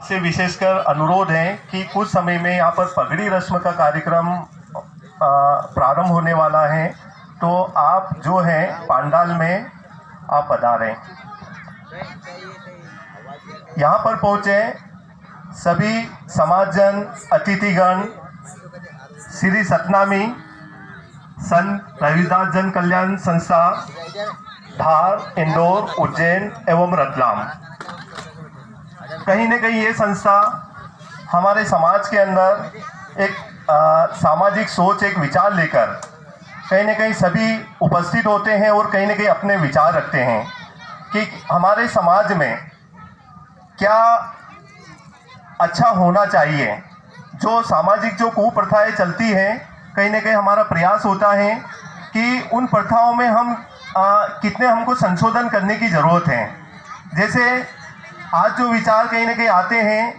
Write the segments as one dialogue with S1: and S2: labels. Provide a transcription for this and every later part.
S1: से विशेषकर अनुरोध है कि कुछ समय में यहाँ पर पगड़ी रस्म का कार्यक्रम प्रारंभ होने वाला है, तो आप जो है पंडाल में आप पधारें। यहाँ पर पहुँचे सभी समाजजन, अतिथिगण, श्री सतनामी संत रविदास जन कल्याण संस्था धार, इंदौर, उज्जैन एवं रतलाम। कहीं न कहीं ये संस्था हमारे समाज के अंदर एक सामाजिक सोच, एक विचार लेकर कहीं न कहीं सभी उपस्थित होते हैं और कहीं न कहीं अपने विचार रखते हैं कि हमारे समाज में क्या अच्छा होना चाहिए। जो सामाजिक जो कुप्रथाएं चलती हैं, कहीं न कहीं हमारा प्रयास होता है कि उन प्रथाओं में हम कितने हमको संशोधन करने की ज़रूरत है। जैसे आज जो विचार कहीं न कहीं आते हैं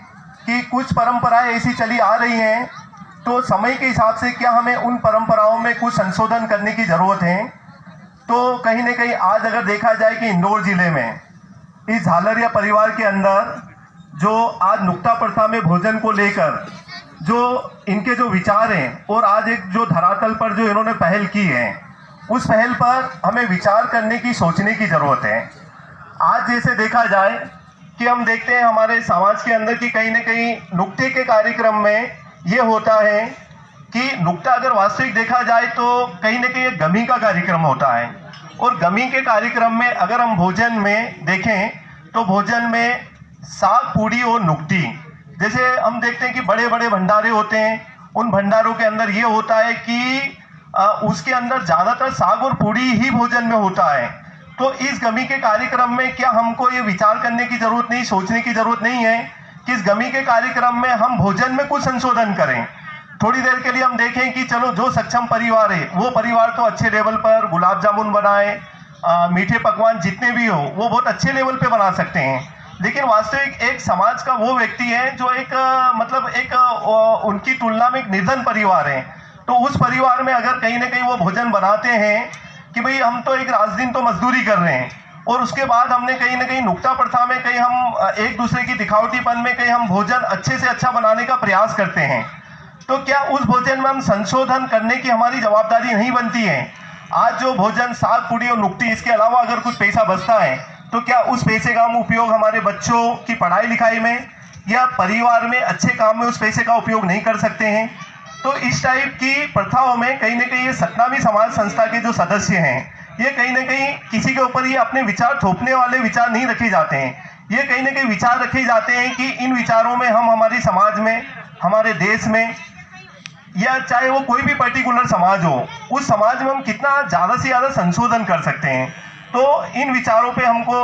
S1: कि कुछ परंपराएं ऐसी चली आ रही हैं, तो समय के हिसाब से क्या हमें उन परंपराओं में कुछ संशोधन करने की ज़रूरत है। तो कहीं न कहीं आज अगर देखा जाए कि इंदौर ज़िले में इस झालरिया परिवार के अंदर जो आज नुक्ता प्रथा में भोजन को लेकर जो इनके जो विचार हैं और आज एक जो धरातल पर जो इन्होंने पहल की है, उस पहल पर हमें विचार करने की, सोचने की ज़रूरत है। आज जैसे देखा जाए कि हम देखते हैं हमारे समाज के अंदर कि कहीं न कहीं नुक्ते के कार्यक्रम में ये होता है कि नुक्ता अगर वास्तविक देखा जाए तो कहीं न कहीं एक गमी का कार्यक्रम होता है। और गमी के कार्यक्रम में अगर हम भोजन में देखें तो भोजन में साग, पूड़ी और नुक्ती, जैसे हम देखते हैं कि बड़े बड़े भंडारे होते हैं, उन भंडारों के अंदर ये होता है कि उसके अंदर ज़्यादातर साग और पूड़ी ही भोजन में होता है। तो इस गमी के कार्यक्रम में क्या हमको ये विचार करने की ज़रूरत नहीं, सोचने की ज़रूरत नहीं है कि इस गमी के कार्यक्रम में हम भोजन में कुछ संशोधन करें। थोड़ी देर के लिए हम देखें कि चलो जो सक्षम परिवार है वो परिवार तो अच्छे लेवल पर गुलाब जामुन बनाए, मीठे पकवान जितने भी हो वो बहुत अच्छे लेवल पे बना सकते हैं। लेकिन वास्तविक एक समाज का वो व्यक्ति है जो एक उनकी तुलना में एक निर्धन परिवार है, तो उस परिवार में अगर कहीं ना कहीं वो भोजन बनाते हैं कि भाई हम तो एक रात दिन तो मजदूरी कर रहे हैं और उसके बाद हमने कहीं ना कहीं नुक्ता प्रथा में कहीं हम एक दूसरे की दिखावटीपन में कहीं हम भोजन अच्छे से अच्छा बनाने का प्रयास करते हैं, तो क्या उस भोजन में हम संशोधन करने की हमारी जवाबदारी नहीं बनती है। आज जो भोजन साग, पूड़ी और नुक्ती, इसके अलावा अगर कुछ पैसा बचता है तो क्या उस पैसे का हम उपयोग हमारे बच्चों की पढ़ाई लिखाई में या परिवार में अच्छे काम में उस पैसे का उपयोग नहीं कर सकते हैं। तो इस टाइप की प्रथाओं में कहीं ना कहीं ये सतनामी समाज संस्था के जो सदस्य हैं, ये कहीं ना कहीं किसी के ऊपर ये अपने विचार थोपने वाले विचार नहीं रखे जाते हैं। ये कहीं ना कहीं विचार रखे जाते हैं कि इन विचारों में हम हमारी समाज में, हमारे देश में, या चाहे वो कोई भी पर्टिकुलर समाज हो, उस समाज में हम कितना ज़्यादा से ज़्यादा संशोधन कर सकते हैं। तो इन विचारों पे हमको